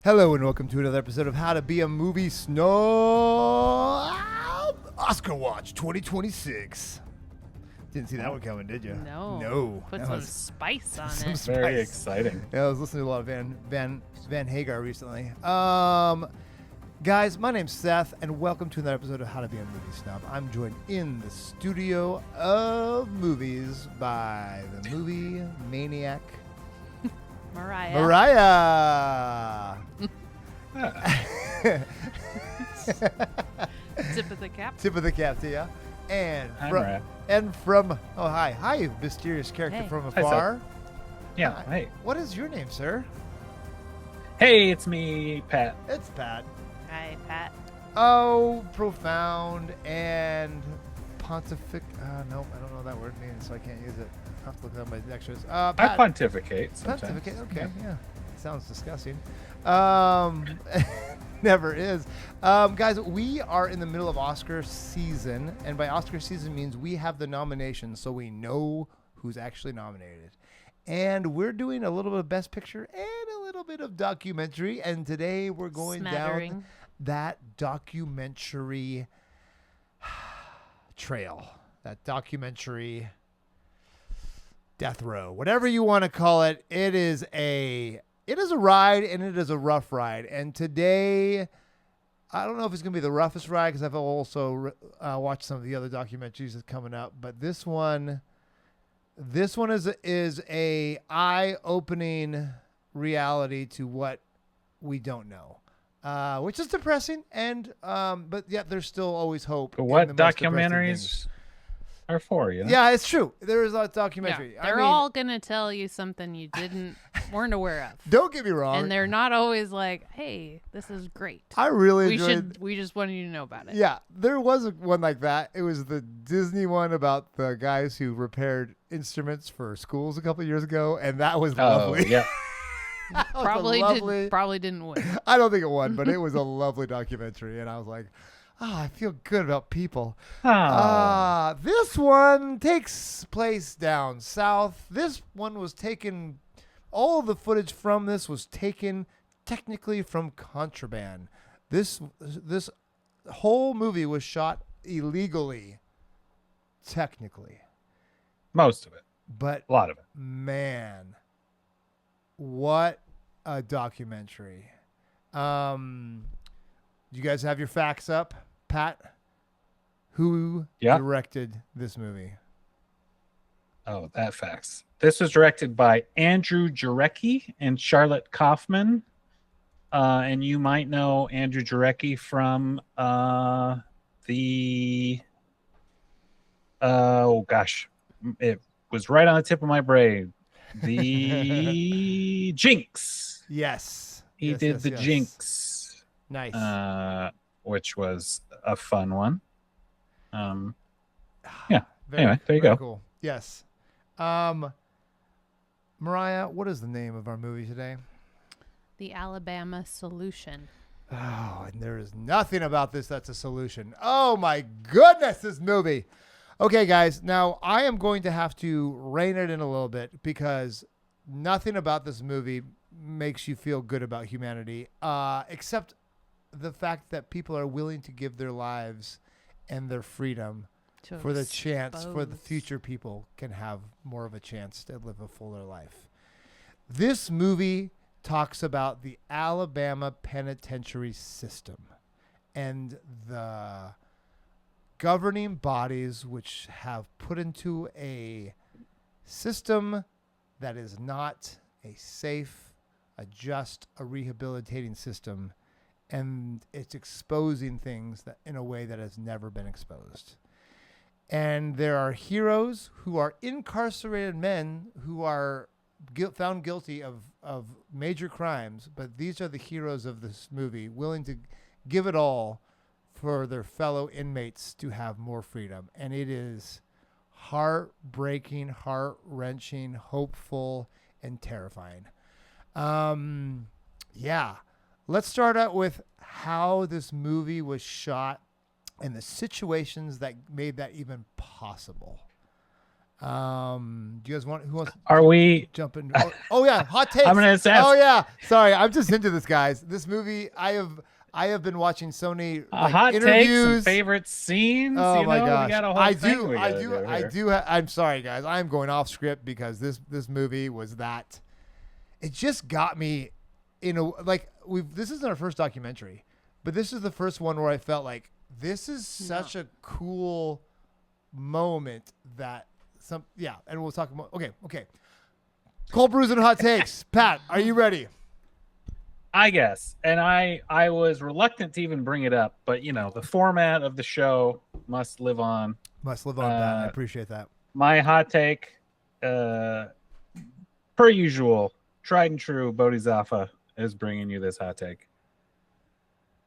Hello and welcome to another episode of How to Be a Movie Snob Oscar Watch 2026. Didn't see that one coming, did you? No. Put That some was spice on some it. spice. Very exciting. Yeah, I was listening to a lot of Van Hagar recently. Guys, my name's Seth, and welcome to another episode of How to Be a Movie Snob. I'm joined in the studio of movies by the movie maniac Mariah. Tip of the cap. Tip of the cap to you. And Hi, from, Mariah. hi, mysterious character Hey. from Hi, afar. Yeah, Hi. hey. What is your name, sir? Hey, it's me, Pat. It's Pat. Hi, Pat. Oh, profound and pontific. No, I don't know what that word means, so I can't use it. I'll have to look at my extras. I Pat. pontificate sometimes. Pontificate. Okay, Yeah. yeah. Sounds disgusting. Never is. Guys, we are in the middle of Oscar season, and by Oscar season means we have the nominations, so we know who's actually nominated. And we're doing a little bit of Best Picture and a little bit of documentary, and today we're going down Smattering. that documentary trail. That documentary death row, whatever you want to call it. It is a ride, and it is a rough ride. And today, I don't know if it's going to be the roughest ride because I've also watched some of the other documentaries that's coming up. But this one is a eye-opening reality to what we don't know, which is depressing. And but yet there's still always hope. But in what the most depressing things. documentaries are for you? Yeah, it's true. There is a documentary. Yeah, they're all gonna tell you something you weren't aware of, Don't get me wrong. and they're not always like, "Hey, this is great. I really enjoyed. We just wanted you to know about it." Yeah, there was one like that. It was the Disney one about the guys who repaired instruments for schools a couple of years ago, and that was Oh, lovely. yeah. That was a lovely. Probably didn't win. I don't think it won, but it was a lovely documentary, and I was like, I feel good about people. Oh. This one takes place down south. This one was taken. All of the footage from this was taken technically from contraband. This whole movie was shot illegally, technically. Most of it. But A lot of it. man, what a documentary. Do you guys have your facts up? Pat, who Yeah. directed this movie? Oh, that facts. This was directed by Andrew Jarecki and Charlotte Kaufman. And you might know Andrew Jarecki from it was right on the tip of my brain. The Jinx. Yes. He Yes, did yes, the yes. Jinx, Nice. which was a fun one. Yeah. Very- Anyway, there you very go. Cool. Yes. Mariah, what is the name of our movie today? The Alabama Solution. Oh, and there is nothing about this that's a solution. Oh my goodness, this movie. Okay, guys, now I am going to have to rein it in a little bit because nothing about this movie makes you feel good about humanity, except the fact that people are willing to give their lives and their freedom To for the chance for the expose. future people can have more of a chance to live a fuller life. This movie talks about the Alabama penitentiary system and the governing bodies which have put into a system that is not a safe, a just, a rehabilitating system, and it's exposing things that in a way that has never been exposed. And there are heroes who are incarcerated men who are found guilty of major crimes, but these are the heroes of this movie, willing to give it all for their fellow inmates to have more freedom. And it is heartbreaking, heart-wrenching, hopeful, and terrifying. Yeah. Let's start out with how this movie was shot and the situations that made that even possible. Do you guys want? Who wants? Are we? Jump in. Oh yeah, hot takes. I'm gonna ask. Oh yeah, sorry, I'm just into this, guys. This movie, I have been watching so many like hot takes interviews. and favorite scenes. Oh you my know? gosh, We got a whole I thing do, we I gotta do, I here. do. I'm sorry, guys. I'm going off script because this movie was that. It just got me in a like we've. This isn't our first documentary, but this is the first one where I felt like this is such a cool moment that and we'll talk about. Okay. Cold brews and hot takes. Pat, are you ready? I guess. And I was reluctant to even bring it up, but the format of the show must live on. Must live on, Pat. I appreciate that. My hot take, per usual, tried and true, Bodhisattva is bringing you this hot take.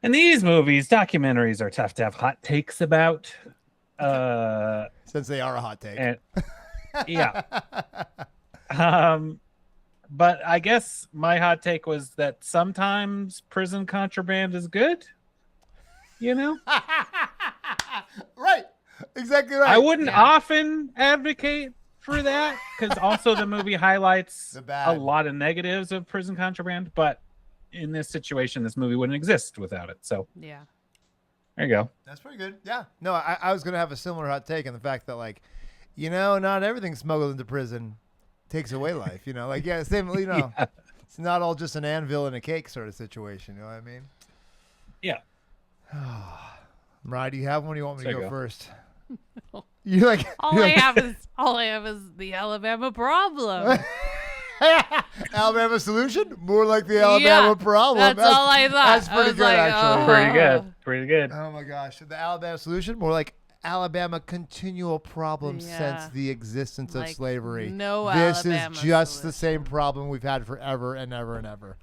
And these movies, documentaries, are tough to have hot takes about. Since they are a hot take. And, yeah. But I guess my hot take was that sometimes prison contraband is good. Right. Exactly right. I wouldn't often advocate for that because also the movie highlights a lot of negatives of prison contraband. But in this situation, this movie wouldn't exist without it. So yeah, there you go. That's pretty good. Yeah. No, I was going to have a similar hot take on the fact that not everything smuggled into prison takes away life, same, Yeah. It's not all just an anvil and a cake sort of situation. You know what I mean? Yeah. Mariah, do you have one? Or you want me to There you go go. first? You're like all I have is the Alabama problem. Alabama solution? More like the Alabama problem. That's all I thought. That's pretty I was good, like, actually. Pretty good. Oh my gosh, the Alabama solution? More like Alabama continual problem since the existence of slavery. No this Alabama is just solution. the same problem we've had forever and ever and ever.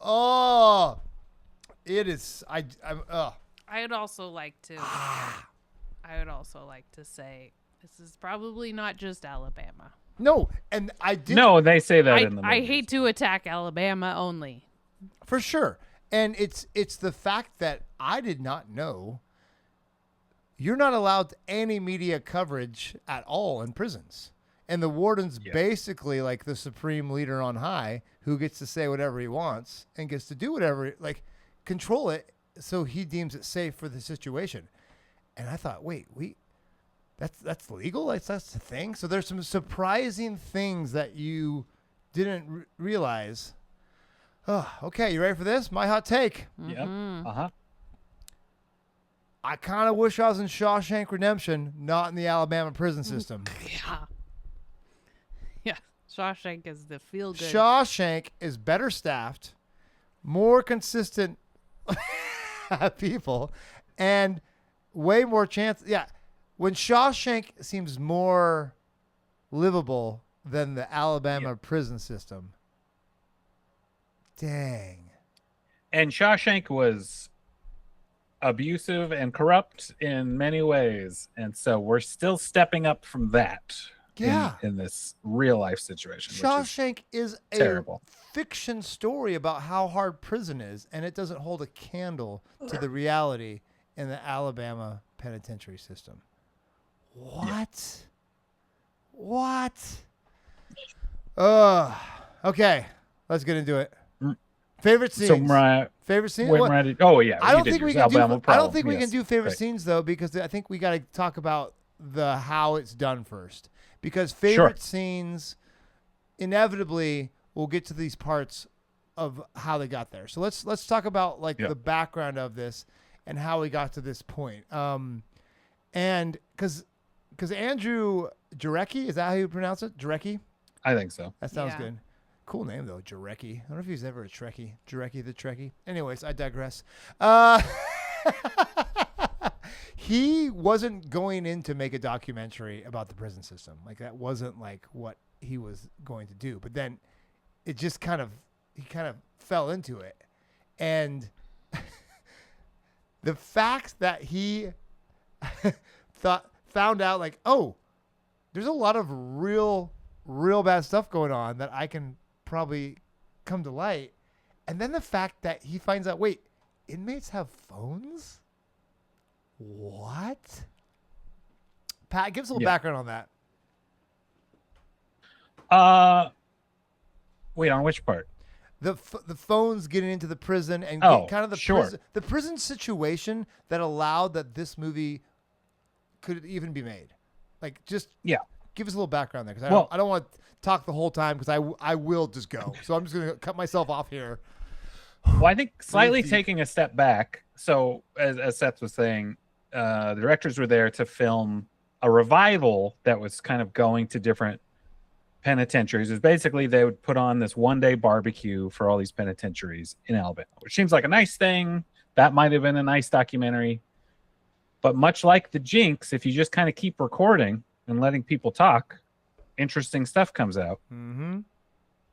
Oh, it is. I would also like to. I would also like to say this is probably not just Alabama. No, and I did. No, they say that in the movie. I hate to attack Alabama only. For sure. And it's the fact that I did not know you're not allowed any media coverage at all in prisons. And the warden's basically like the supreme leader on high who gets to say whatever he wants and gets to do whatever, control it so he deems it safe for the situation. And I thought, wait, that's legal? That's the thing? So there's some surprising things that you didn't realize. Oh, okay, you ready for this? My hot take. Yep. Uh-huh. I kind of wish I was in Shawshank Redemption, not in the Alabama prison system. Yeah. Shawshank is the feel good. Shawshank is better staffed, more consistent people, and way more chance. Yeah. When Shawshank seems more livable than the Alabama prison system. Dang. And Shawshank was abusive and corrupt in many ways. And so we're still stepping up from that in this real life situation. Shawshank is a terrible fiction story about how hard prison is, and it doesn't hold a candle to the reality in the Alabama penitentiary system. What? What? Okay, let's get into it. Favorite scenes. So Mariah, favorite scene. oh yeah, I don't think we can do. I don't think we yes. can do favorite Right. scenes though, because I think we got to talk about the how it's done first. Because favorite scenes inevitably will get to these parts of how they got there. So let's talk about the background of this and how we got to this point. And because Andrew Jarecki, is that how you pronounce it? Jarecki? I think so. That sounds good. Cool name though, Jarecki. I don't know if he's ever a Trekkie. Jarecki the Trekkie. Anyways, I digress. He wasn't going in to make a documentary about the prison system. That wasn't what he was going to do. But then it just he kind of fell into it. And the fact that he found out there's a lot of real bad stuff going on that I can probably come to light. And then the fact that he finds out, wait, inmates have phones? What? Pat, give us a little background on that. Wait, on which part? The phones getting into the prison and Oh, kind of sure. the prison situation that allowed that this movie could even be made. Like, just Yeah. give us a little background there, because Well- I don't want to talk the whole time, because I will just go. So I'm just going to cut myself off here. Well, I think slightly deep. taking a step back. So, as Seth was saying, the directors were there to film a revival that was kind of going to different penitentiaries. Is basically they would put on this one-day barbecue for all these penitentiaries in Alabama, which seems like a nice thing. That might have been a nice documentary. But much like the Jinx, if you just kind of keep recording and letting people talk, interesting stuff comes out. Mm-hmm.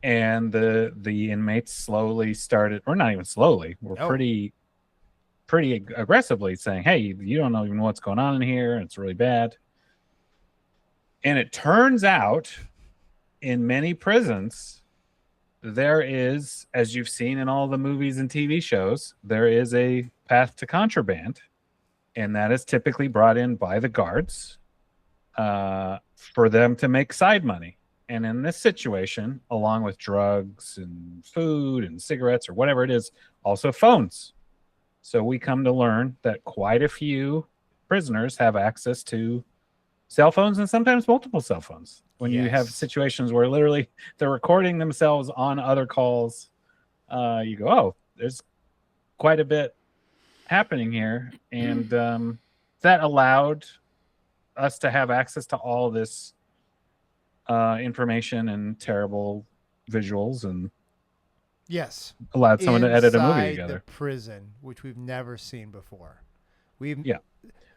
And the inmates slowly started, or not even slowly, were No. pretty aggressively saying, hey, you don't even know what's going on in here. It's really bad. And it turns out in many prisons, there is, as you've seen in all the movies and TV shows, there is a path to contraband. And that is typically brought in by the guards for them to make side money. And in this situation, along with drugs and food and cigarettes or whatever it is, also phones. So we come to learn that quite a few prisoners have access to cell phones, and sometimes multiple cell phones. When you have Yes. situations where literally they're recording themselves on other calls, you go, oh, there's quite a bit happening here. And that allowed us to have access to all this information and terrible visuals, and Yes. allowed someone to edit a movie Inside together. the prison, which we've never seen before. Yeah.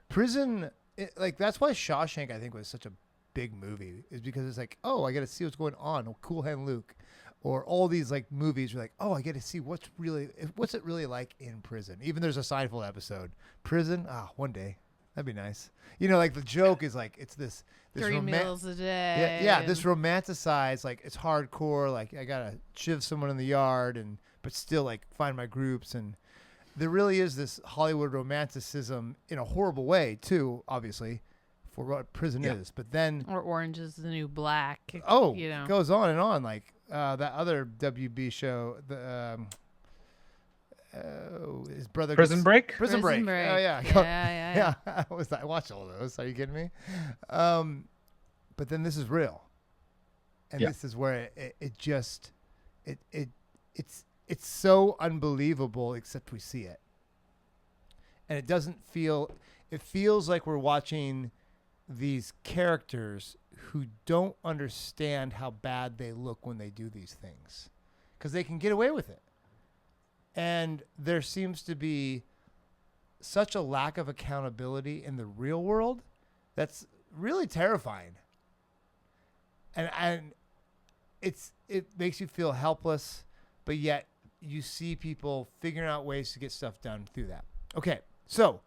Prison, like, that's why Shawshank, I think, was such a big movie, is because it's like, oh, I got to see what's going on. Oh, Cool Hand Luke, or all these like movies. You're like, oh, I get to see what's it really like in prison. Even there's a Seinfeld episode, prison. One day that'd be nice. You know, like the joke is like it's this 3 meals a day. Yeah, this romanticized, like it's hardcore. Like I gotta shiv someone in the yard, but still like find my groups, and there really is this Hollywood romanticism in a horrible way too, obviously, for what prison is. But then, Or Orange is the New Black. You know. it goes on and on. Like that other WB show, his brother Prison Break? Prison Break. Oh yeah, Yeah. I watched all those. Are you kidding me? But then this is real, and this is where it's so unbelievable, except we see it, and it doesn't feel. It feels like we're watching these characters who don't understand how bad they look when they do these things, because they can get away with it. And there seems to be such a lack of accountability in the real world that's really terrifying. And it makes you feel helpless, but yet you see people figuring out ways to get stuff done through that. Okay, so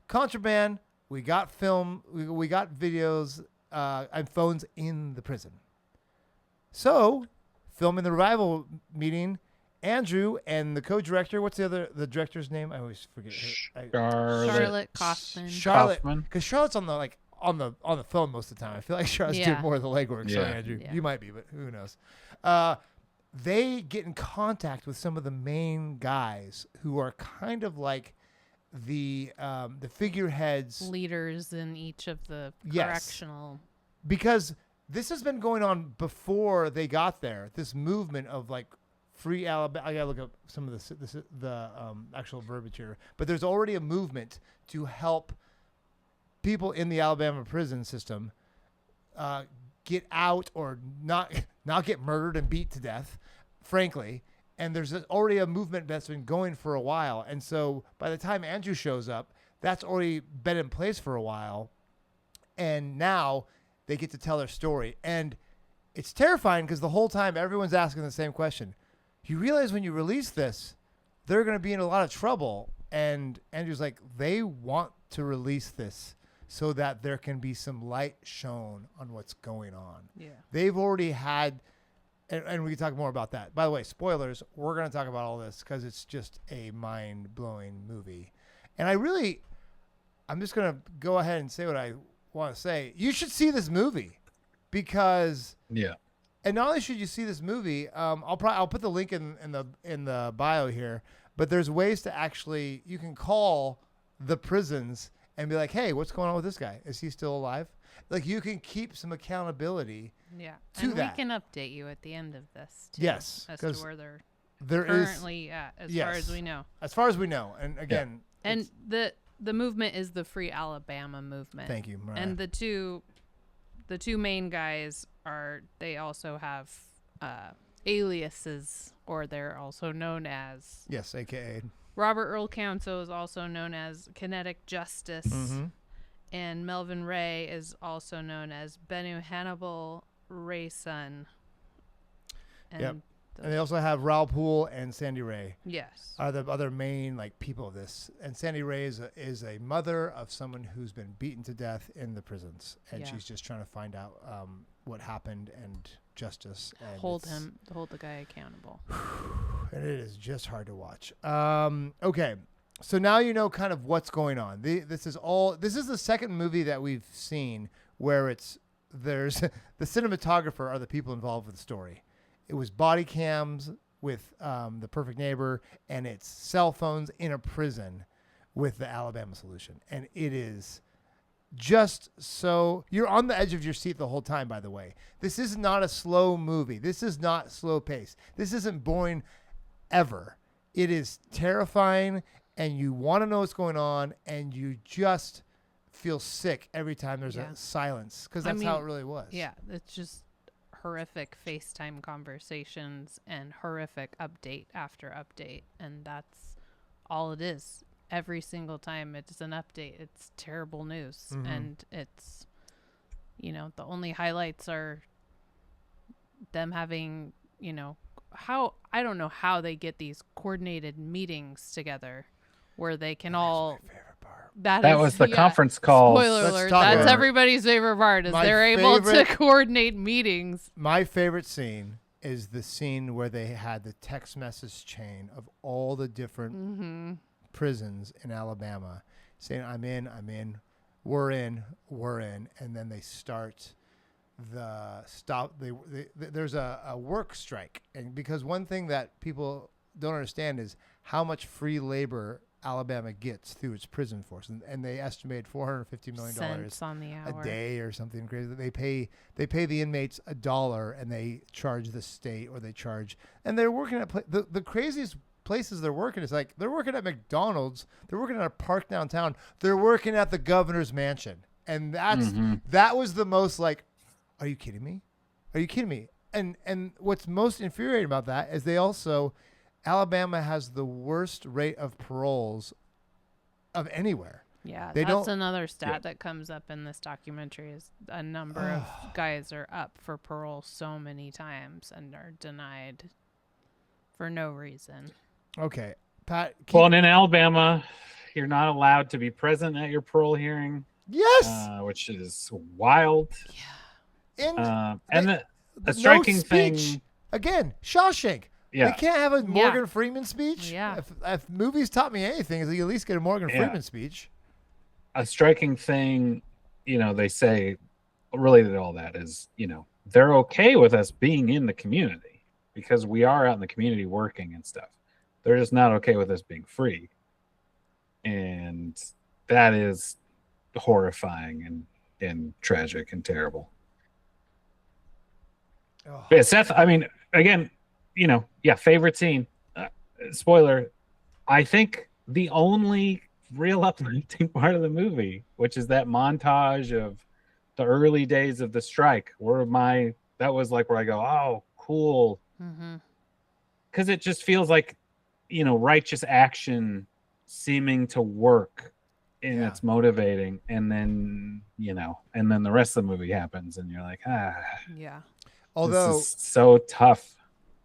contraband, we got film, we got videos and phones in the prison. So, filming the revival meeting, Andrew and the co-director, what's the director's name? I always forget. Charlotte Kaufman. Charlotte, because Charlotte's on the phone most of the time. I feel like Charlotte's doing more of the legwork. Sorry, Andrew. Yeah. You might be, but who knows? They get in contact with some of the main guys who are kind of like the figureheads, leaders in each of the correctional. Because this has been going on before they got there. This movement of like free Alabama. I gotta look up some of the actual verbiage here, but there's already a movement to help people in the Alabama prison system get out or not get murdered and beat to death, frankly. And there's already a movement that's been going for a while. And so by the time Andrew shows up, that's already been in place for a while. And now they get to tell their story. And it's terrifying because the whole time everyone's asking the same question. You realize when you release this, they're going to be in a lot of trouble. And Andrew's like, they want to release this so that there can be some light shown on what's going on. Yeah. They've already had, and we can talk more about that. By the way, spoilers, we're going to talk about all this because it's just a mind-blowing movie. And I'm just going to go ahead and say what I want to say. You should see this movie because And not only should you see this movie, I'll put the link in the bio here. But there's ways to actually you can call the prisons and be like, hey, what's going on with this guy? Is he still alive? Like you can keep some accountability. Yeah, to and that. we can update you at the end of this. Too, Yes, as to 'cause where they're there is currently at, as far as we know. As far as we know, and again, And the movement is the Free Alabama movement. thank you, Mariah. And the two main guys they also have aliases, or they're also known as yes, AKA Robert Earl Council is also known as Kinetic Justice, Mm-hmm. and Melvin Ray is also known as Benu Hannibal Rayson. And Yep. And they also have Raoul Poole and Sandy Ray yes. are the other main people of this. And Sandy Ray is a mother of someone who's been beaten to death in the prisons, and she's just trying to find out what happened and justice. And hold the guy accountable. And it is just hard to watch. Okay, so now you know kind of what's going on. This is the second movie that we've seen where there's the cinematographer are the people involved with the story. It was body cams with The Perfect Neighbor, and it's cell phones in a prison with the Alabama Solution. And it is just so... You're on the edge of your seat the whole time, by the way. This is not a slow movie. This is not slow pace. This isn't boring ever. It is terrifying, and you want to know what's going on, and you just feel sick every time there's a silence, because that's how it really was. Yeah, it's just horrific FaceTime conversations and horrific update after update, and that's all it is. Every single time it's an update, it's terrible news. Mm-hmm. And it's, the only highlights are them having, I don't know how they get these coordinated meetings together where they can all... My favorite part. That was the conference call. Spoiler Let's alert. talk That's about it. everybody's favorite part is My they're able to favorite- coordinate meetings. My favorite scene is the scene where they had the text message chain of all the different prisons in Alabama saying, I'm in, we're in. And then they start there's a work strike. And because one thing that people don't understand is how much free labor Alabama gets through its prison force, and they estimate $450 million Cents on the hour. a day or something crazy. They pay the inmates $1, and they charge the state, or they charge, and they're working at the craziest places they're working is like they're working at McDonald's, they're working at a park downtown, they're working at the governor's mansion, and that was the most like, are you kidding me? Are you kidding me? And what's most infuriating about that is Alabama has the worst rate of paroles of anywhere. Yeah, They that's don't- another stat that comes up in this documentary is a number of guys are up for parole so many times and are denied for no reason. Okay, Pat. Well, and in Alabama, you're not allowed to be present at your parole hearing, Yes. which is wild. And And no the striking speech. thing, Again, Shawshank. yeah, They can't have a Morgan Freeman speech. Yeah. If movies taught me anything, is that you at least get a Morgan Freeman speech. a striking thing, they say related to all that is, they're okay with us being in the community because we are out in the community working and stuff. They're just not okay with us being free. And that is horrifying and tragic and terrible. Oh. Yeah, Seth, I mean, again, favorite scene. Spoiler, I think the only real uplifting part of the movie, which is that montage of the early days of the strike, that was like where I go, oh, cool. Because it just feels like, righteous action seeming to work, and it's motivating. And then, and then the rest of the movie happens, and you're like, Yeah. Although this is so tough.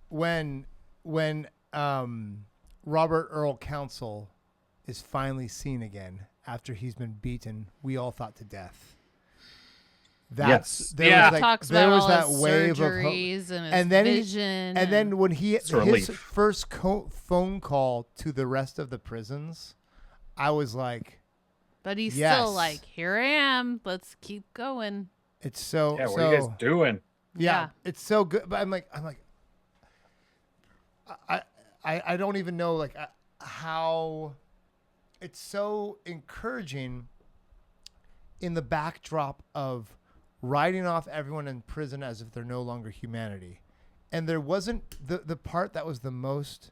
when Robert Earl Council is finally seen again after he's been beaten, we all thought to death. Yes. Talks about all his surgeries and his and then vision. and then when his relief. first phone call to the rest of the prisons, I was like, but he's yes. still like, here I am. Let's keep going. it's so. Yeah, what so are you guys doing? Yeah. It's so good. But I'm like, I don't even know like how it's so encouraging in the backdrop of writing off everyone in prison as if they're no longer humanity. And there wasn't the part that was the most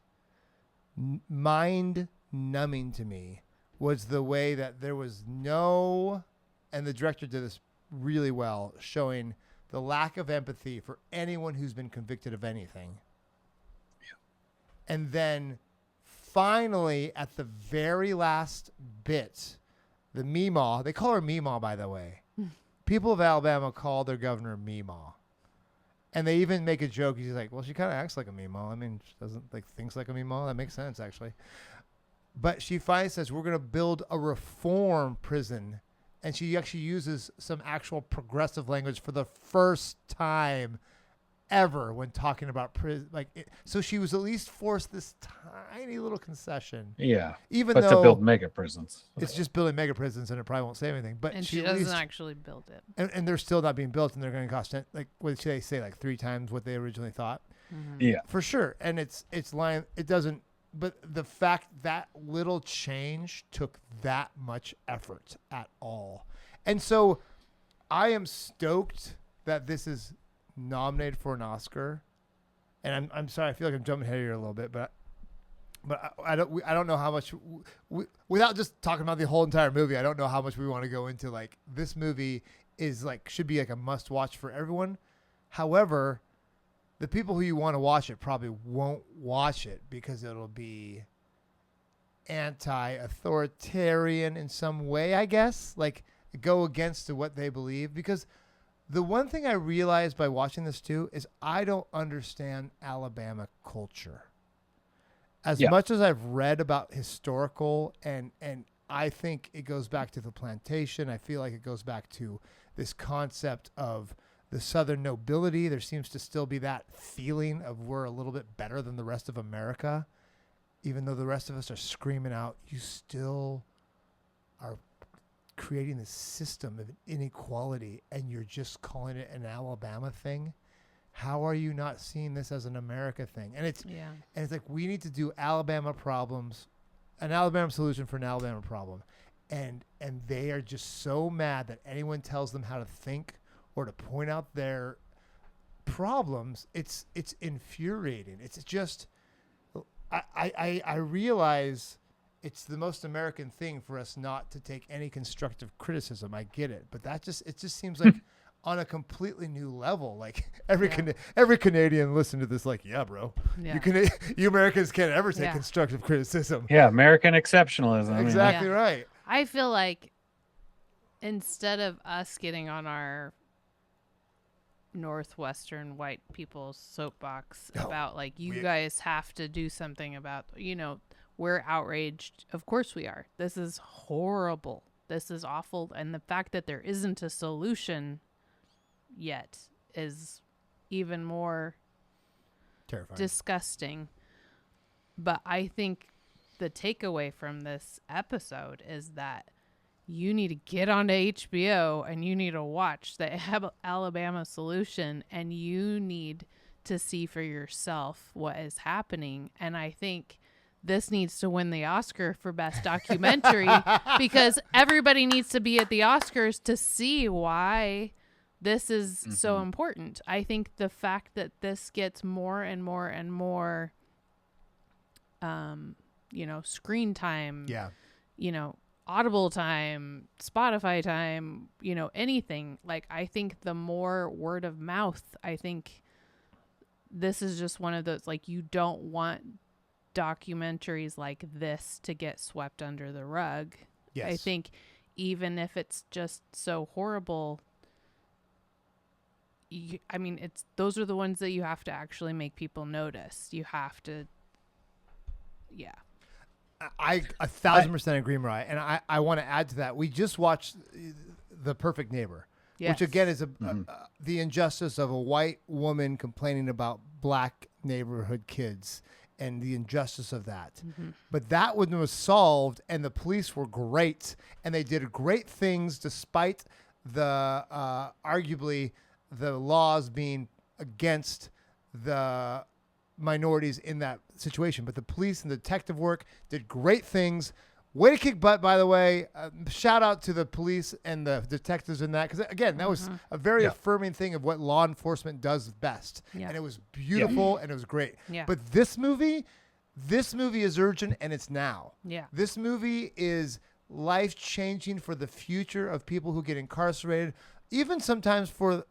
mind numbing to me was the way that there was no, and the director did this really well, showing the lack of empathy for anyone who's been convicted of anything. Yeah. And then finally, at the very last bit, the Meemaw, they call her Meemaw, by the way. People of Alabama call their governor Meemaw. And they even make a joke. He's like, well, she kind of acts like a Meemaw. I mean, she doesn't like thinks like a Meemaw. That makes sense, actually. But she finally says, we're going to build a reform prison. And she actually uses some actual progressive language for the first time ever when talking about prison. So she was at least forced this tiny little concession. Yeah. Even but though to build mega prisons. it's just building mega prisons and it probably won't say anything. But And she at doesn't least, actually build it. and they're still not being built, and they're going to cost like what did they say, like 3 times what they originally thought. Mm-hmm. Yeah. For sure. And it's lying. It doesn't. But the fact that little change took that much effort at all. And so I am stoked that this is nominated for an Oscar. And I'm sorry, I feel like I'm jumping ahead here a little bit, but I don't know how much without just talking about the whole entire movie, I don't know how much we want to go into. Like, this movie is like should be like a must watch for everyone. However, the people who you want to watch it probably won't watch it because it'll be anti-authoritarian in some way, I guess. Like, go against what they believe. Because the one thing I realized by watching this too is I don't understand Alabama culture. As much as I've read about historical and I think it goes back to the plantation. I feel like it goes back to this concept of the Southern nobility. There seems to still be that feeling of we're a little bit better than the rest of America, even though the rest of us are screaming out, you still are creating this system of inequality and you're just calling it an Alabama thing. How are you not seeing this as an America thing? And it's like, we need to do Alabama problems, an Alabama solution for an Alabama problem. And they are just so mad that anyone tells them how to think or to point out their problems. It's infuriating. It's just, I realize it's the most American thing for us not to take any constructive criticism. I get it, but it just seems like on a completely new level. Like every Canadian listen to this, like, yeah, bro, you Americans can't ever take constructive criticism. Yeah, American exceptionalism. Exactly right. I feel like instead of us getting on our Northwestern white people's soapbox about like you guys have to do something about, we're outraged. Of course we are. This is horrible. This is awful. And the fact that there isn't a solution yet is even more terrifying, disgusting. But I think the takeaway from this episode is that you need to get onto HBO and you need to watch the Alabama solution and you need to see for yourself what is happening. And I think this needs to win the Oscar for Best Documentary because everybody needs to be at the Oscars to see why this is so important. I think the fact that this gets more and more and more, screen time, Audible time, Spotify time, anything. Like, I think the more word of mouth, I think this is just one of those, like, you don't want documentaries like this to get swept under the rug. Yes. I think even if it's just so horrible, those are the ones that you have to actually make people notice. You have to, I 1,000% agree, Mariah. And I want to add to that. We just watched The Perfect Neighbor, which again is the injustice of a white woman complaining about black neighborhood kids and the injustice of that. But that one was solved and the police were great and they did great things despite the arguably the laws being against the minorities in that situation. But the police and the detective work did great things. Way to kick butt, by the way. Shout out to the police and the detectives in that. Because, again, that was a very affirming thing of what law enforcement does best. Yeah. And it was beautiful and it was great. Yeah. But this movie is urgent and it's now. Yeah. This movie is life-changing for the future of people who get incarcerated, even sometimes for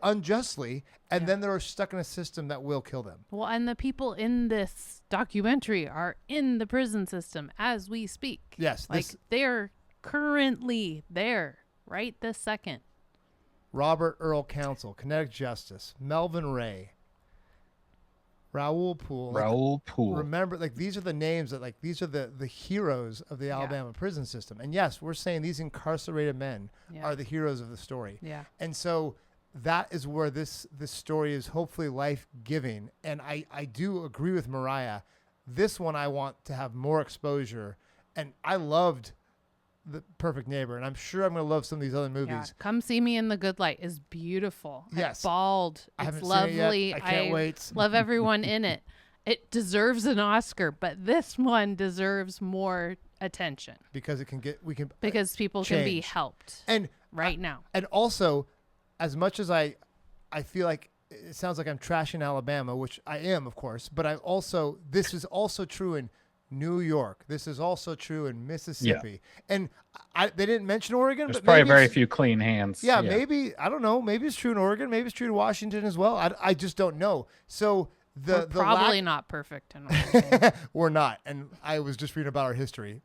unjustly, and then they're stuck in a system that will kill them. Well, and the people in this documentary are in the prison system as we speak. Yes. Like, they're currently there right this second. Robert Earl Council, Kinetic Justice, Melvin Ray, Raoul Poole. Raoul Poole. Remember, like, these are the names that, like, these are the heroes of the Alabama prison system. And yes, we're saying these incarcerated men are the heroes of the story. Yeah. And so that is where this story is hopefully life-giving. And I do agree with Mariah. This one I want to have more exposure. And I loved The Perfect Neighbor, and I'm sure I'm going to love some of these other movies. Yeah. Come See Me in the Good Light is beautiful. Yes. It's bald. I It's haven't lovely. seen it yet. I can't wait. Love everyone in it. It deserves an Oscar, but this one deserves more attention Because because people can be change. helped And right now. And also, as much as I feel like it sounds like I'm trashing Alabama, which I am, of course, but this is also true in New York. This is also true in Mississippi. And they didn't mention Oregon. There's but probably maybe very it's- few clean hands. Yeah, maybe, I don't know. Maybe it's true in Oregon. Maybe it's true in Washington as well. I just don't know. So We're probably not perfect in Oregon. we're not. And I was just reading about our history.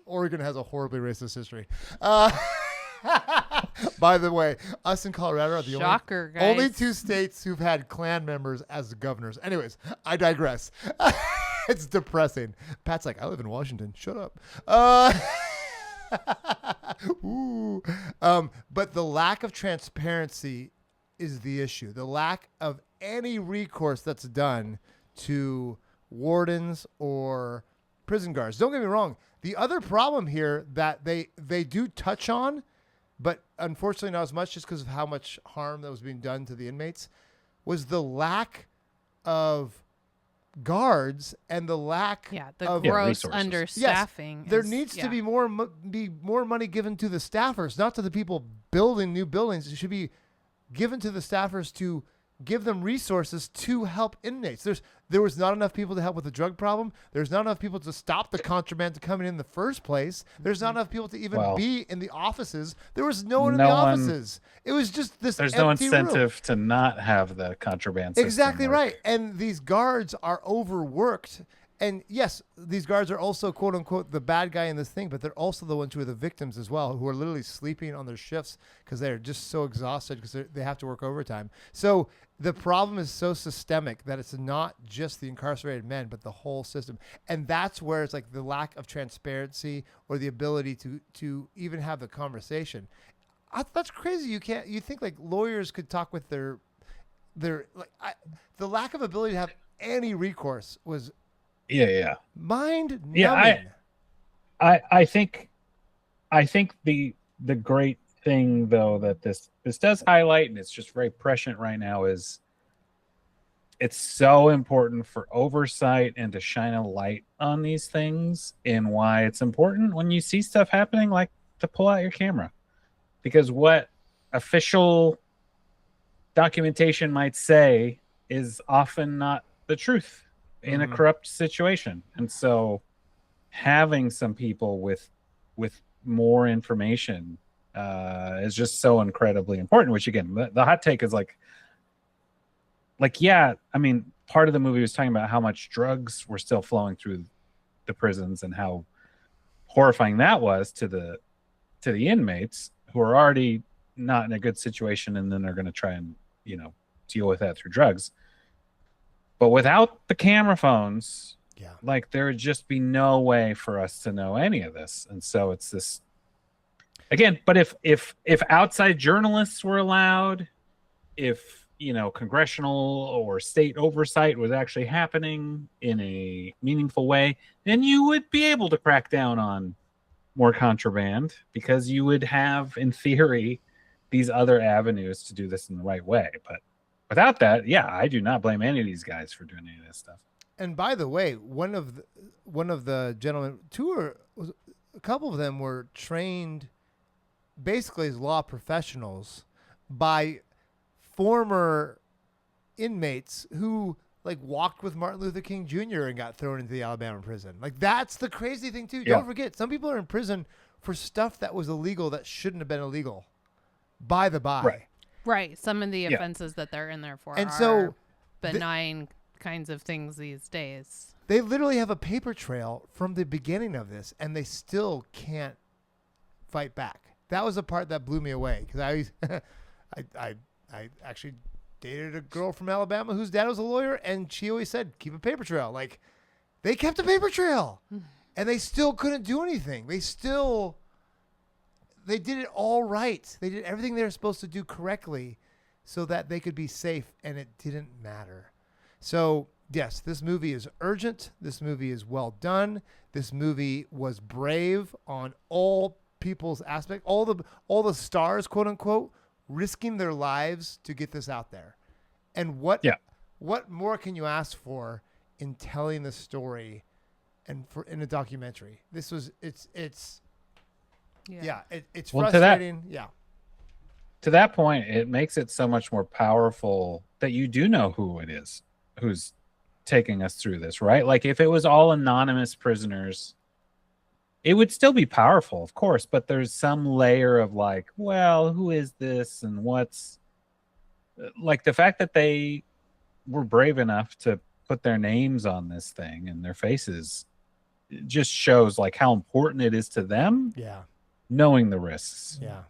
Oregon has a horribly racist history. By the way, us in Colorado are the Shocker, guys. only two states who've had Klan members as governors. Anyways, I digress. It's depressing. Pat's like, I live in Washington. Shut up. Ooh. But the lack of transparency is the issue. The lack of any recourse that's done to wardens or prison guards. Don't get me wrong. The other problem here that they do touch on, but unfortunately not as much just because of how much harm that was being done to the inmates, was the lack of guards and the lack the of gross resources. understaffing. There needs to be more money given to the staffers, not to the people building new buildings. It should be given to the staffers to give them resources to help inmates. There was not enough people to help with the drug problem. There's not enough people to stop the contraband to coming in the first place. There's not enough people to even be in the offices. There was no one in the offices. It was just this There's no empty incentive room. to not have the contraband system Exactly work. right. And these guards are overworked. And yes, these guards are also, quote unquote, the bad guy in this thing, but they're also the ones who are the victims as well, who are literally sleeping on their shifts because they're just so exhausted because they have to work overtime. So the problem is so systemic that it's not just the incarcerated men, but the whole system. And that's where it's like the lack of transparency or the ability to even have the conversation. That's crazy. You think like lawyers could talk with their the lack of ability to have any recourse was mind numbing. Yeah, I think the great thing though that this does highlight, and it's just very prescient right now, is it's so important for oversight and to shine a light on these things, and why it's important when you see stuff happening, like to pull out your camera, because what official documentation might say is often not the truth in a corrupt situation. And so having some people with more information is just so incredibly important, which again, the hot take is like, yeah, I mean, part of the movie was talking about how much drugs were still flowing through the prisons and how horrifying that was to the inmates who are already not in a good situation, and then they're going to try and, deal with that through drugs. But without the camera phones, like there would just be no way for us to know any of this. And so it's this again, but if outside journalists were allowed, if congressional or state oversight was actually happening in a meaningful way, then you would be able to crack down on more contraband, because you would have, in theory, these other avenues to do this in the right way. But without that, yeah, I do not blame any of these guys for doing any of this stuff. And by the way, one of the gentlemen, a couple of them were trained basically as law professionals by former inmates who like walked with Martin Luther King Jr. and got thrown into the Alabama prison. Like that's the crazy thing too. Yeah. Don't forget, some people are in prison for stuff that was illegal that shouldn't have been illegal. By the by. Right. Right. Some of the Yeah. offenses that they're in there for And are so benign kinds of things these days. They literally have a paper trail from the beginning of this, and they still can't fight back. That was the part that blew me away because I actually dated a girl from Alabama whose dad was a lawyer, and she always said, keep a paper trail. Like, they kept a paper trail, and they still couldn't do anything. They did it all right. They did everything they were supposed to do correctly so that they could be safe, and it didn't matter. So, yes, this movie is urgent. This movie is well done. This movie was brave on all people's aspect, all the stars, quote unquote, risking their lives to get this out there. And what more can you ask for in telling the story and in a documentary? This was it's Well, frustrating. To that point, it makes it so much more powerful that you do know who it is who's taking us through this, right? Like if it was all anonymous prisoners, it would still be powerful, of course, but there's some layer of like, well, who is this and what's like the fact that they were brave enough to put their names on this thing and their faces just shows like how important it is to them. Yeah. Knowing the risks. Yeah.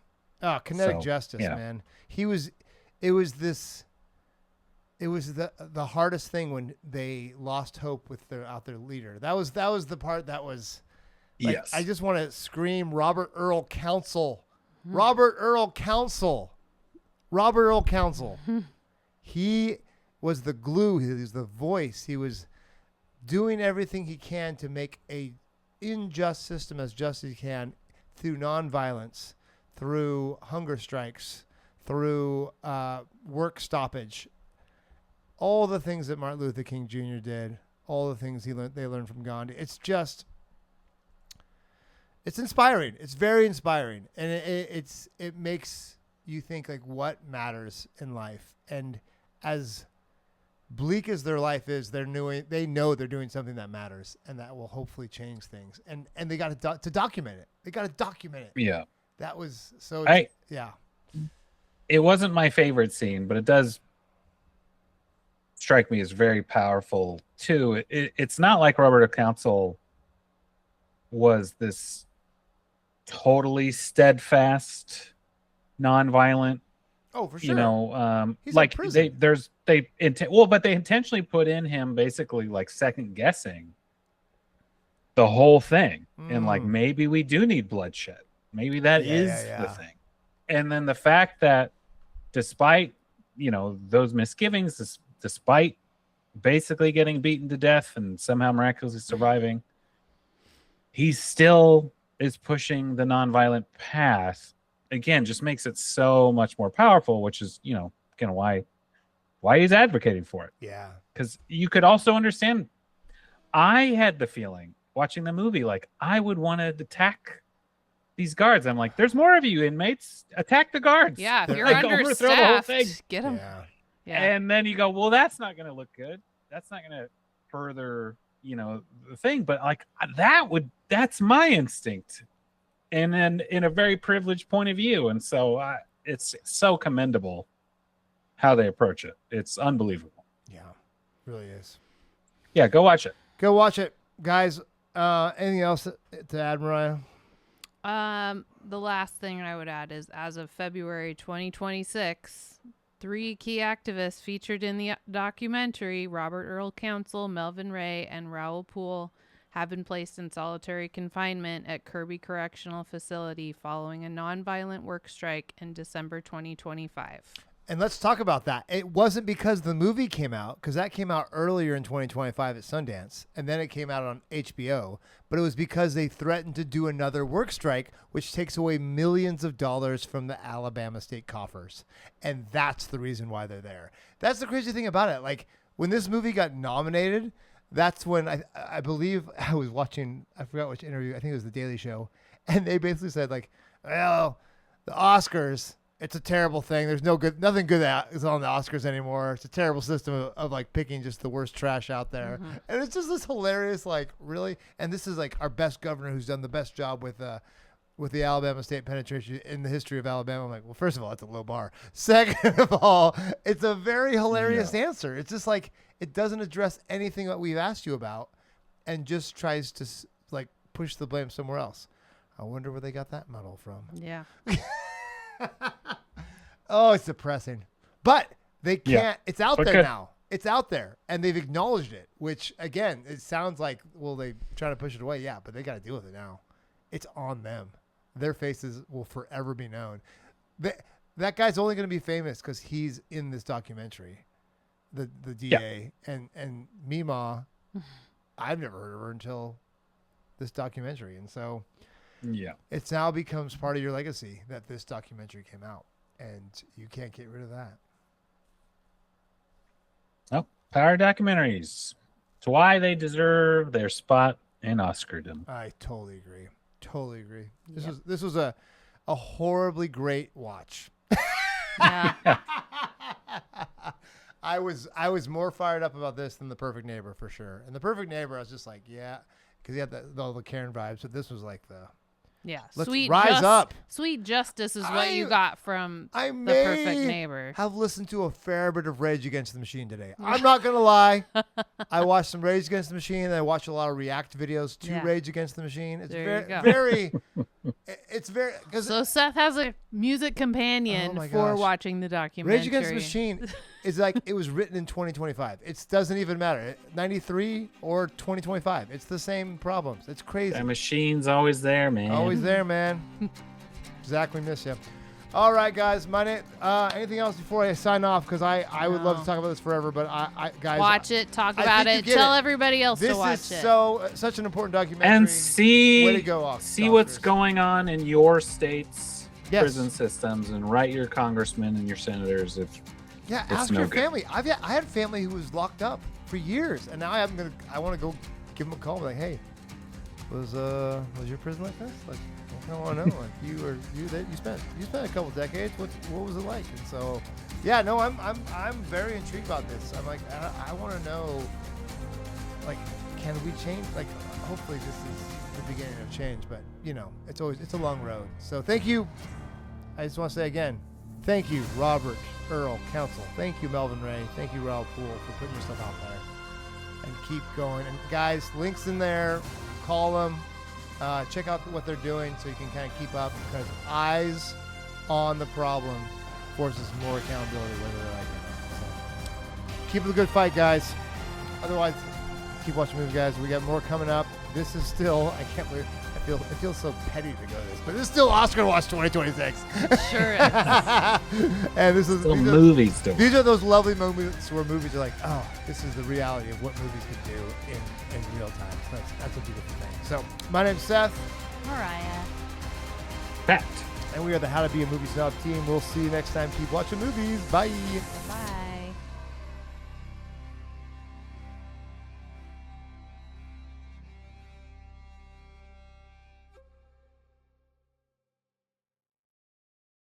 Oh, kinetic justice, man. It was the hardest thing when they lost hope without their leader. That was the part that was like, yes. I just want to scream Robert Earl Council. Robert Earl Council. Robert Earl Council. He was the glue, he was the voice. He was doing everything he can to make a unjust system as just as he can through nonviolence, through hunger strikes, through work stoppage. All the things that Martin Luther King Jr. did, all the things they learned from Gandhi. It's inspiring. It's very inspiring, and it makes you think like what matters in life. And as bleak as their life is, they know they're doing something that matters, and that will hopefully change things. And they got to document it. They got to document it. Yeah, that was so. Yeah, it wasn't my favorite scene, but it does strike me as very powerful too. It's not like Robert Council was this totally steadfast, nonviolent. Oh, for sure. You know, He's like in prison. but they intentionally put in him basically like second guessing the whole thing, and like maybe we do need bloodshed. Maybe that is the thing. And then the fact that despite those misgivings, despite basically getting beaten to death and somehow miraculously surviving, he still is pushing the nonviolent path. Again, just makes it so much more powerful, which is, kind of why he's advocating for it. Yeah. Because you could also understand, I had the feeling watching the movie, like I would want to attack these guards. I'm like, there's more of you inmates. Attack the guards. Yeah, if you're like, overthrow the whole understaffed, thing. get them. Yeah. And then you go, well, that's not going to look good. That's not going to further, the thing. But like that's my instinct. And then in a very privileged point of view. And so it's so commendable how they approach it. It's unbelievable. Yeah, really is. Yeah, go watch it. Go watch it, guys. Anything else to add, Mariah? The last thing I would add is, as of February 2026, 3 key activists featured in the documentary, Robert Earl Council, Melvin Ray, and Raoul Poole, have been placed in solitary confinement at Kirby Correctional Facility following a nonviolent work strike in December 2025. And let's talk about that. It wasn't because the movie came out, because that came out earlier in 2025 at Sundance, and then it came out on HBO. But it was because they threatened to do another work strike, which takes away millions of dollars from the Alabama state coffers. And that's the reason why they're there. That's the crazy thing about it. Like, when this movie got nominated, that's when I believe I was watching, I forgot which interview, I think it was The Daily Show, and they basically said, like, well, the Oscars, it's a terrible thing. There's nothing good that is on the Oscars anymore. It's a terrible system of like picking just the worst trash out there. Mm-hmm. And it's just this hilarious, like, really. And this is like our best governor who's done the best job with the Alabama state penetration in the history of Alabama. I'm like, well, first of all, that's a low bar. Second of all, it's a very hilarious answer. It's just like, it doesn't address anything that we've asked you about and just tries to like push the blame somewhere else. I wonder where they got that medal from. Yeah. Oh, it's depressing. But they can't. It's out there now. It's out there. And they've acknowledged it, which, again, it sounds like, well, they try to push it away. Yeah, but they got to deal with it now. It's on them. Their faces will forever be known. That guy's only going to be famous because he's in this documentary, the DA. And Mima, I've never heard of her until this documentary. And so it now becomes part of your legacy that this documentary came out. And you can't get rid of that. Oh, power documentaries. It's why they deserve their spot in Oscardom. I totally agree. Totally agree. This was a horribly great watch. Yeah. I was more fired up about this than The Perfect Neighbor for sure. And The Perfect Neighbor, I was just like, yeah, because he had all the Karen vibes. But this was like let's rise up. Sweet Justice is what you got from The Perfect Neighbor. I've listened to a fair bit of Rage Against the Machine today. I'm not going to lie. I watched some Rage Against the Machine, and I watched a lot of React videos to Rage Against the Machine. It's very So Seth has a music companion for watching the documentary. Rage Against the Machine is like, it was written in 2025. It doesn't even matter. 93 or 2025. It's the same problems. It's crazy. That machine's always there, man. Always there, man. Zach, we miss you. All right, guys. My name. Anything else before I sign off? Because I would love to talk about this forever, but I guys, watch it, talk about it, tell everybody else to watch it. This is such an important documentary. And see Oscars. What's going on in your state's prison systems, and write your congressmen and your senators if ask your family. I had family who was locked up for years, and now I want to go give them a call and be like, hey, was your prison like this? Like, I want to know. Like, you spent a couple decades. What was it like? And so, I'm very intrigued about this. I'm like, I want to know, like, can we change? Like, hopefully this is the beginning of change. But it's a long road. So thank you. I just want to say again, thank you, Robert Earl Council. Thank you, Melvin Ray. Thank you, Raul Poole, for putting yourself out there. And keep going. And guys, links in there. Call them. Check out what they're doing so you can kind of keep up, because eyes on the problem forces more accountability, whether they like it or not. So keep it a good fight, guys. Otherwise, keep watching movies, guys. We got more coming up. This is still, I can't believe, it feels so petty to go to this, but this is still Oscar Watch 2026. Sure is. And this is movies. These are those lovely moments where movies are like, oh, this is the reality of what movies can do in real time. So that's a beautiful thing. So my name's Seth. Mariah. Pat. And we are the How to Be a Movie Snob team. We'll see you next time. Keep watching movies. Bye. Bye.